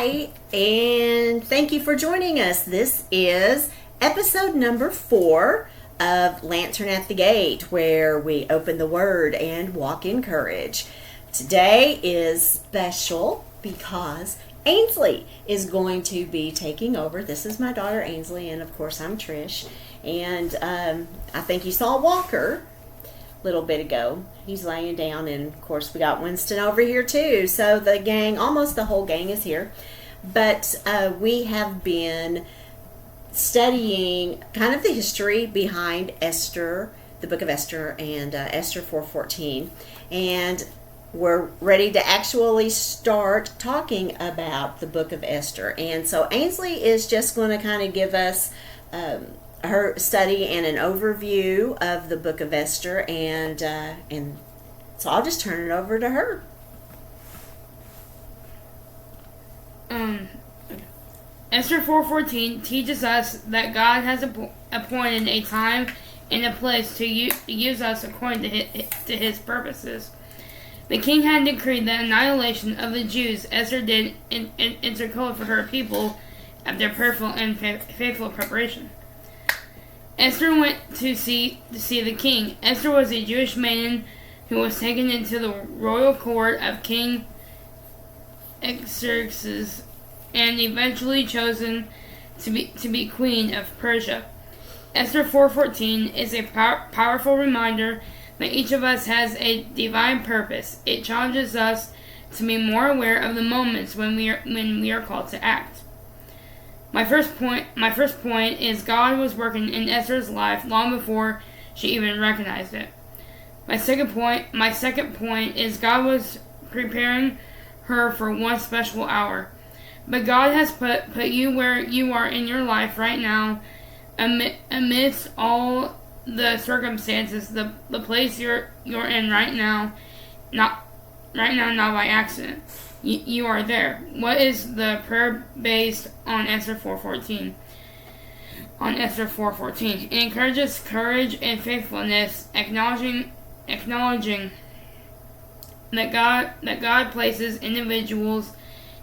Hi, and thank you for joining us. This is episode number 4 of Lantern at the Gate, where we open the Word and walk in courage. Today is special because Ainsley is going to be taking over. This is my daughter Ainsley, and of course I'm Trish. And I think you saw Walker a little bit ago. He's laying down, and of course we got Winston over here too. So the gang, almost the whole gang is here. But we have been studying kind of the history behind Esther, the book of Esther, and Esther 4:14. And we're ready to actually start talking about the book of Esther. And so Ainsley is just going to kind of give us her study and an overview of the book of Esther, and so I'll just turn it over to her. Esther 4:14 teaches us that God has appointed a time and a place to use us according to His purposes. The king had decreed the annihilation of the Jews. Esther did intercede for her people after prayerful and faithful preparation. Esther went to see the king. Esther was a Jewish maiden who was taken into the royal court of King Xerxes and eventually chosen to be queen of Persia. Esther 4:14 is a powerful reminder that each of us has a divine purpose. It challenges us to be more aware of the moments when we are called to act. My first point is God was working in Esther's life long before she even recognized it. My second point is God was preparing her for one special hour. But God has put you where you are in your life right now, amidst all the circumstances, the place you're in right now, not by accident. You are there. What is the prayer based on Esther 4:14? On Esther 4:14, it encourages courage and faithfulness, acknowledging that God places individuals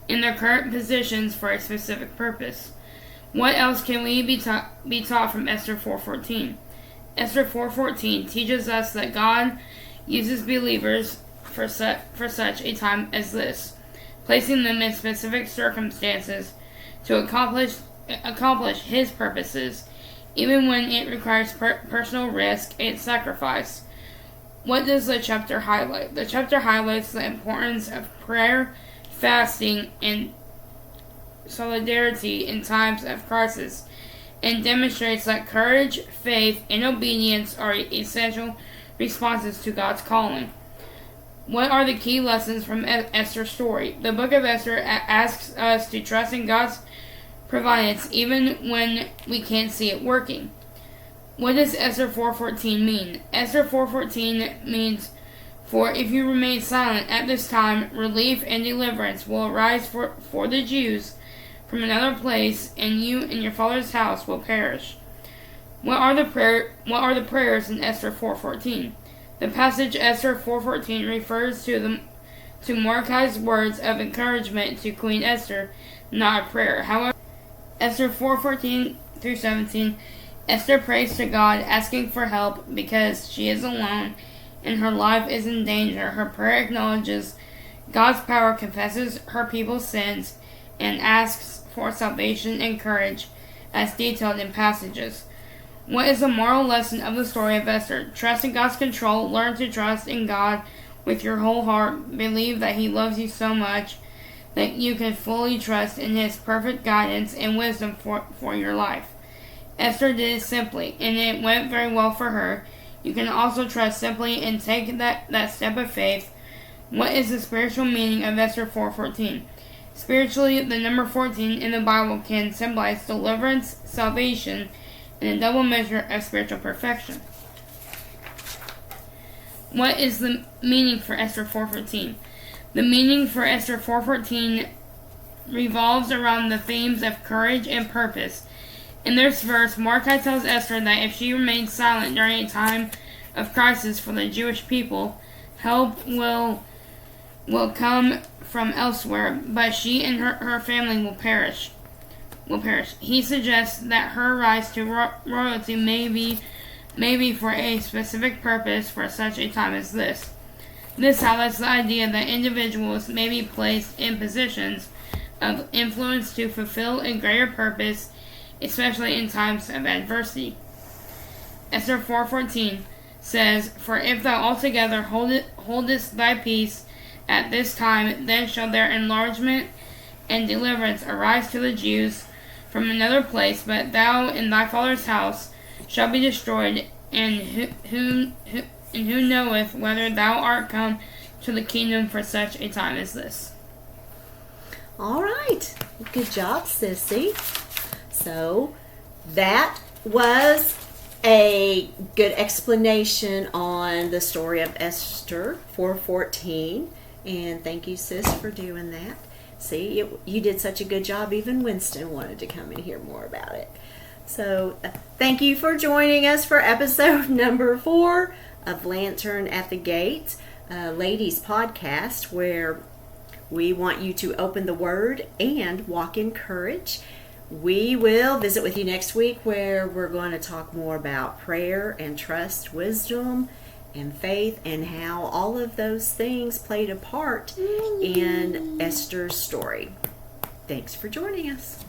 in their current positions for a specific purpose. What else can we be taught from Esther 4:14? Esther 4:14 teaches us that God uses believers for such a time as this, placing them in specific circumstances to accomplish His purposes, even when it requires personal risk and sacrifice. What does the chapter highlight? The chapter highlights the importance of prayer, fasting, and solidarity in times of crisis, and demonstrates that courage, faith, and obedience are essential responses to God's calling. What are the key lessons from Esther's story? The book of Esther asks us to trust in God's providence even when we can't see it working. What does Esther 4:14 mean? Esther 4:14 means, "For if you remain silent at this time, relief and deliverance will arise for the Jews from another place, and you and your father's house will perish." What are the prayers in Esther 4:14? The passage Esther 4:14 refers to Mordecai's words of encouragement to Queen Esther, not a prayer. However, Esther 4:14 through 17, Esther prays to God, asking for help because she is alone and her life is in danger. Her prayer acknowledges God's power, confesses her people's sins, and asks for salvation and courage, as detailed in passages. What is the moral lesson of the story of Esther? Trust in God's control. Learn to trust in God with your whole heart. Believe that He loves you so much that you can fully trust in His perfect guidance and wisdom for your life. Esther did it simply, and it went very well for her. You can also trust simply and take that step of faith. What is the spiritual meaning of Esther 4:14? Spiritually, the number 14 in the Bible can symbolize deliverance, salvation, and a double measure of spiritual perfection. What is the meaning for Esther 4:14? The meaning for Esther 4:14 revolves around the themes of courage and purpose. In this verse, Mordecai tells Esther that if she remains silent during a time of crisis for the Jewish people, help will will come from elsewhere, but she and her family will perish. He suggests that her rise to royalty may be for a specific purpose for such a time as this. This highlights the idea that individuals may be placed in positions of influence to fulfill a greater purpose, especially in times of adversity. Esther 4:14 says, "For if thou altogether holdest thy peace at this time, then shall their enlargement and deliverance arise to the Jews from another place, but thou and thy father's house shall be destroyed, and who knoweth whether thou art come to the kingdom for such a time as this." All right. Good job, Sissy. So that was a good explanation on the story of Esther 4:14. And thank you, Sis, for doing that. See, you did such a good job. Even Winston wanted to come and hear more about it. So thank you for joining us for episode number 4 of Lantern at the Gate, Ladies Podcast, where we want you to open the Word and walk in courage. We will visit with you next week where we're going to talk more about prayer and trust, wisdom and faith, and how all of those things played a part in Esther's story. Thanks for joining us.